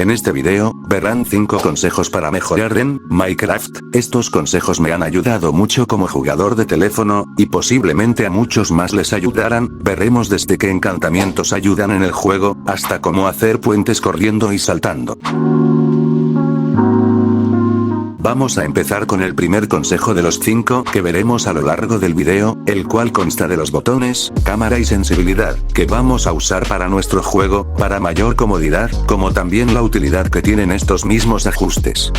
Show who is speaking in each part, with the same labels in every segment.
Speaker 1: En este video, verán 5 consejos para mejorar en Minecraft. Estos consejos me han ayudado mucho como jugador de teléfono, y posiblemente a muchos más les ayudarán. Veremos desde qué encantamientos ayudan en el juego, hasta cómo hacer puentes corriendo y saltando. Vamos a empezar con el primer consejo de los 5 que veremos a lo largo del video, el cual consta de los botones, cámara y sensibilidad, que vamos a usar para nuestro juego, para mayor comodidad, como también la utilidad que tienen estos mismos ajustes.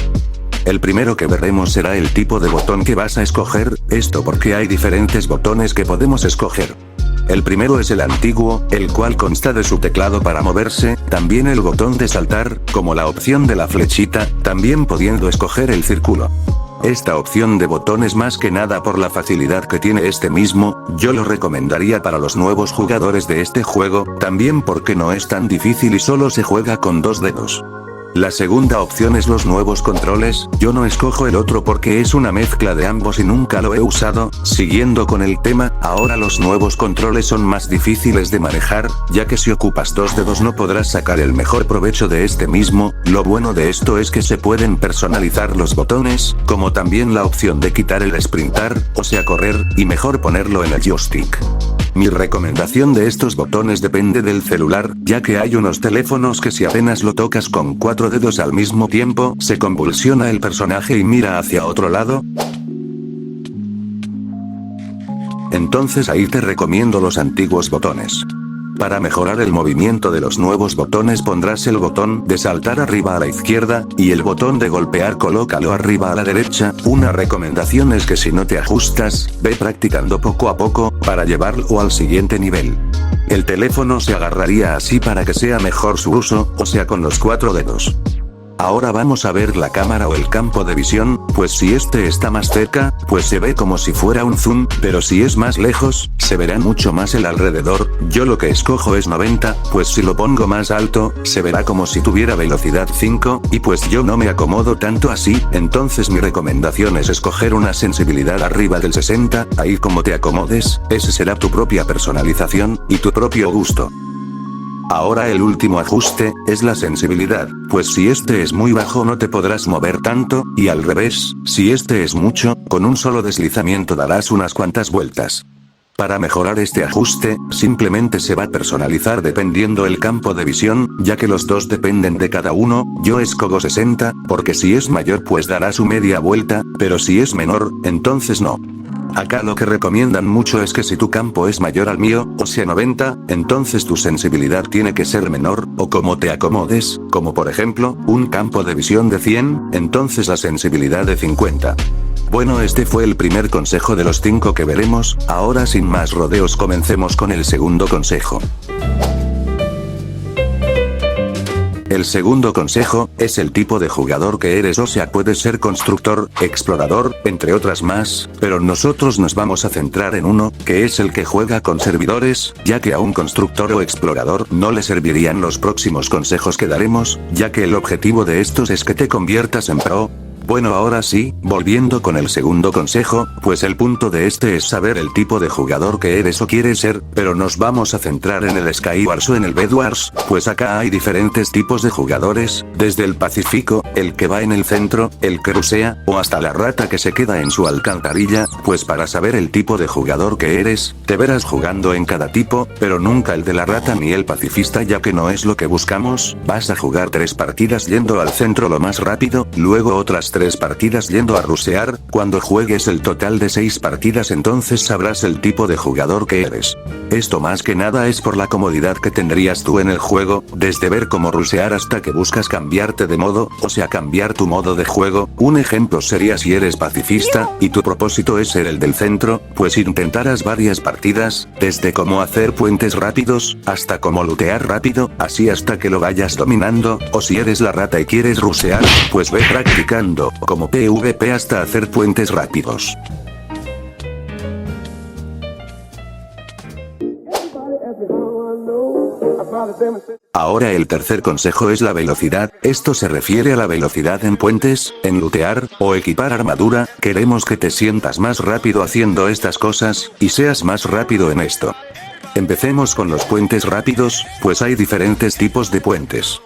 Speaker 1: El primero que veremos será el tipo de botón que vas a escoger, esto porque hay diferentes botones que podemos escoger. El primero es el antiguo, el cual consta de su teclado para moverse, también el botón de saltar, como la opción de la flechita, también pudiendo escoger el círculo. Esta opción de botón es más que nada por la facilidad que tiene este mismo, yo lo recomendaría para los nuevos jugadores de este juego, también porque no es tan difícil y solo se juega con 2 dedos. La segunda opción es los nuevos controles, yo no escojo el otro porque es una mezcla de ambos y nunca lo he usado. Siguiendo con el tema, ahora los nuevos controles son más difíciles de manejar, ya que si ocupas 2 dedos no podrás sacar el mejor provecho de este mismo. Lo bueno de esto es que se pueden personalizar los botones, como también la opción de quitar el sprintar, o sea correr, y mejor ponerlo en el joystick. Mi recomendación de estos botones depende del celular, ya que hay unos teléfonos que si apenas lo tocas con 4 dedos al mismo tiempo, se convulsiona el personaje y mira hacia otro lado. Entonces ahí te recomiendo los antiguos botones. Para mejorar el movimiento de los nuevos botones pondrás el botón de saltar arriba a la izquierda, y el botón de golpear colócalo arriba a la derecha. Una recomendación es que si no te ajustas, ve practicando poco a poco, para llevarlo al siguiente nivel. El teléfono se agarraría así para que sea mejor su uso, o sea con los 4 dedos. Ahora vamos a ver la cámara o el campo de visión, pues si este está más cerca, pues se ve como si fuera un zoom, pero si es más lejos, se verá mucho más el alrededor. Yo lo que escojo es 90, pues si lo pongo más alto, se verá como si tuviera velocidad 5, y pues yo no me acomodo tanto así, entonces mi recomendación es escoger una sensibilidad arriba del 60, ahí como te acomodes, ese será tu propia personalización, y tu propio gusto. Ahora el último ajuste, es la sensibilidad, pues si este es muy bajo no te podrás mover tanto, y al revés, si este es mucho, con un solo deslizamiento darás unas cuantas vueltas. Para mejorar este ajuste, simplemente se va a personalizar dependiendo el campo de visión, ya que los dos dependen de cada uno. Yo escojo 60, porque si es mayor pues dará su media vuelta, pero si es menor, entonces no. Acá lo que recomiendan mucho es que si tu campo es mayor al mío, o sea 90, entonces tu sensibilidad tiene que ser menor, o como te acomodes, como por ejemplo, un campo de visión de 100, entonces la sensibilidad de 50. Bueno, este fue el primer consejo de los 5 que veremos. Ahora sin más rodeos comencemos con el segundo consejo. El segundo consejo, es el tipo de jugador que eres, o sea puedes ser constructor, explorador, entre otras más, pero nosotros nos vamos a centrar en uno, que es el que juega con servidores, ya que a un constructor o explorador no le servirían los próximos consejos que daremos, ya que el objetivo de estos es que te conviertas en pro. Bueno, ahora sí, volviendo con el segundo consejo, pues el punto de este es saber el tipo de jugador que eres o quieres ser, pero nos vamos a centrar en el Skywars o en el Bedwars, pues acá hay diferentes tipos de jugadores, desde el pacífico, el que va en el centro, el que rusea, o hasta la rata que se queda en su alcantarilla. Pues para saber el tipo de jugador que eres, te verás jugando en cada tipo, pero nunca el de la rata ni el pacifista, ya que no es lo que buscamos. Vas a jugar 3 partidas yendo al centro lo más rápido, luego otras 3 partidas yendo a rusear. Cuando juegues el total de 6 partidas entonces sabrás el tipo de jugador que eres. Esto más que nada es por la comodidad que tendrías tú en el juego, desde ver cómo rusear hasta que buscas cambiarte de modo, o sea cambiar tu modo de juego. Un ejemplo sería si eres pacifista, y tu propósito es ser el del centro, pues intentarás varias partidas, desde cómo hacer puentes rápidos, hasta cómo lootear rápido, así hasta que lo vayas dominando. O si eres la rata y quieres rusear, pues ve practicando, como PvP hasta hacer puentes rápidos. Ahora el tercer consejo es la velocidad. Esto se refiere a la velocidad en puentes, en lootear, o equipar armadura. Queremos que te sientas más rápido haciendo estas cosas, y seas más rápido en esto. Empecemos con los puentes rápidos, pues hay diferentes tipos de puentes.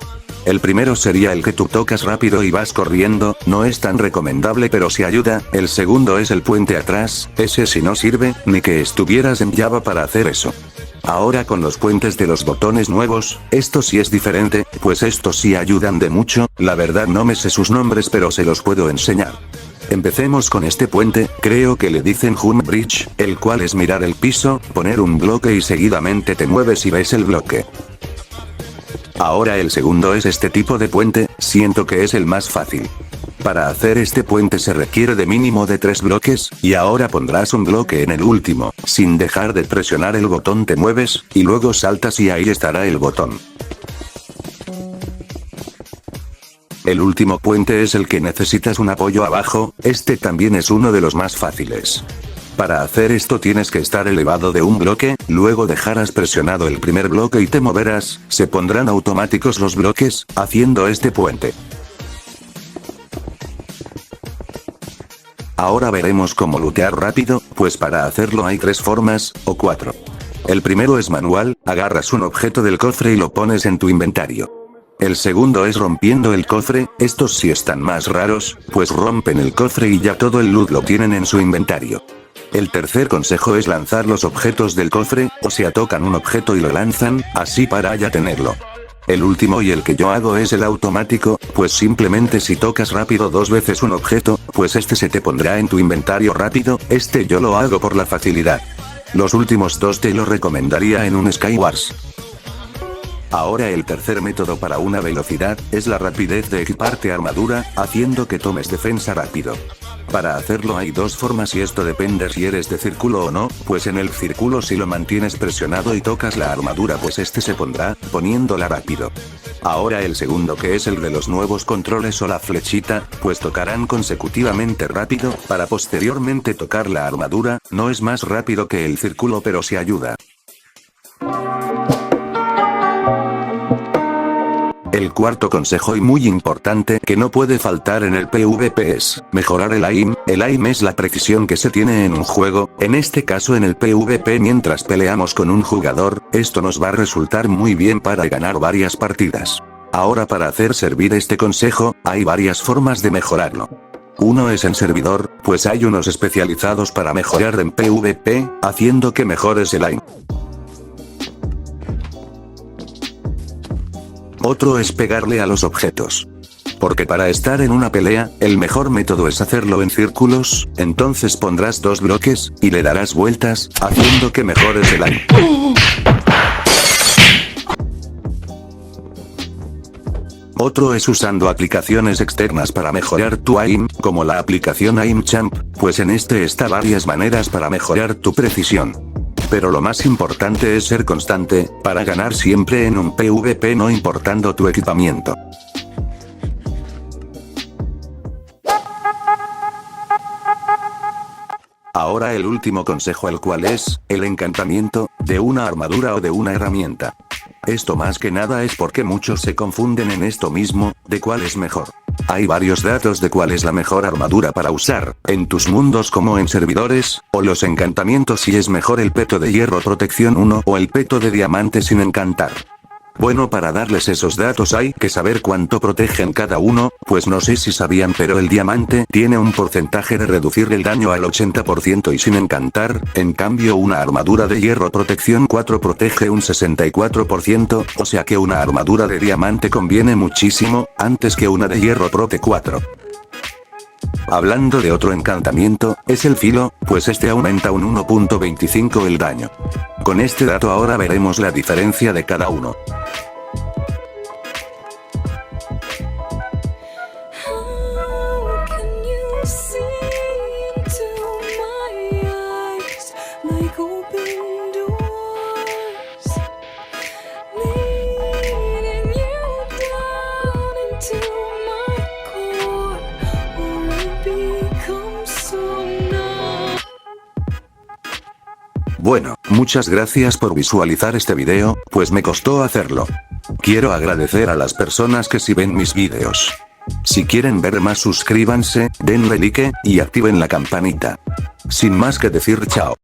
Speaker 1: El primero sería el que tú tocas rápido y vas corriendo, no es tan recomendable pero sí ayuda. El segundo es el puente atrás, ese sí no sirve, ni que estuvieras en Java para hacer eso. Ahora con los puentes de los botones nuevos, esto sí es diferente, pues estos sí ayudan de mucho, la verdad no me sé sus nombres pero se los puedo enseñar. Empecemos con este puente, creo que le dicen Jump Bridge, el cual es mirar el piso, poner un bloque y seguidamente te mueves y ves el bloque. Ahora el segundo es este tipo de puente, siento que es el más fácil. Para hacer este puente se requiere de mínimo de 3 bloques, y ahora pondrás un bloque en el último, sin dejar de presionar el botón te mueves, y luego saltas y ahí estará el botón. El último puente es el que necesitas un apoyo abajo, este también es uno de los más fáciles. Para hacer esto tienes que estar elevado de un bloque, luego dejarás presionado el primer bloque y te moverás, se pondrán automáticos los bloques, haciendo este puente. Ahora veremos cómo lootear rápido, pues para hacerlo hay 3 formas, o 4. El primero es manual, agarras un objeto del cofre y lo pones en tu inventario. El segundo es rompiendo el cofre, estos sí están más raros, pues rompen el cofre y ya todo el loot lo tienen en su inventario. El tercer consejo es lanzar los objetos del cofre, o sea tocan un objeto y lo lanzan, así para ya tenerlo. El último y el que yo hago es el automático, pues simplemente si tocas rápido 2 veces un objeto, pues este se te pondrá en tu inventario rápido, este yo lo hago por la facilidad. Los últimos 2 te lo recomendaría en un Skywars. Ahora el tercer método para una velocidad, es la rapidez de equiparte armadura, haciendo que tomes defensa rápido. Para hacerlo hay 2 formas y esto depende si eres de círculo o no, pues en el círculo si lo mantienes presionado y tocas la armadura pues este se pondrá, poniéndola rápido. Ahora el segundo que es el de los nuevos controles o la flechita, pues tocarán consecutivamente rápido, para posteriormente tocar la armadura, no es más rápido que el círculo pero sí ayuda. El cuarto consejo y muy importante que no puede faltar en el PvP es mejorar el aim. El aim es la precisión que se tiene en un juego, en este caso en el PvP mientras peleamos con un jugador, esto nos va a resultar muy bien para ganar varias partidas. Ahora para hacer servir este consejo, hay varias formas de mejorarlo. Uno es en servidor, pues hay unos especializados para mejorar en PvP, haciendo que mejores el aim. Otro es pegarle a los objetos. Porque para estar en una pelea, el mejor método es hacerlo en círculos, entonces pondrás 2 bloques, y le darás vueltas, haciendo que mejores el aim. Otro es usando aplicaciones externas para mejorar tu aim, como la aplicación AimChamp, pues en este está varias maneras para mejorar tu precisión. Pero lo más importante es ser constante, para ganar siempre en un PvP no importando tu equipamiento. Ahora el último consejo el cual es, el encantamiento, de una armadura o de una herramienta. Esto más que nada es porque muchos se confunden en esto mismo, de cuál es mejor. Hay varios datos de cuál es la mejor armadura para usar, en tus mundos como en servidores, o los encantamientos si es mejor el peto de hierro protección 1 o el peto de diamante sin encantar. Bueno, para darles esos datos hay que saber cuánto protegen cada uno, pues no sé si sabían pero el diamante tiene un porcentaje de reducir el daño al 80% y sin encantar, en cambio una armadura de hierro protección 4 protege un 64%, o sea que una armadura de diamante conviene muchísimo, antes que una de hierro prote 4. Hablando de otro encantamiento, es el filo, pues este aumenta un 1.25 el daño. Con este dato ahora veremos la diferencia de cada uno. Bueno, muchas gracias por visualizar este video, pues me costó hacerlo. Quiero agradecer a las personas que sí ven mis videos. Si quieren ver más suscríbanse, denle like, y activen la campanita. Sin más que decir chao.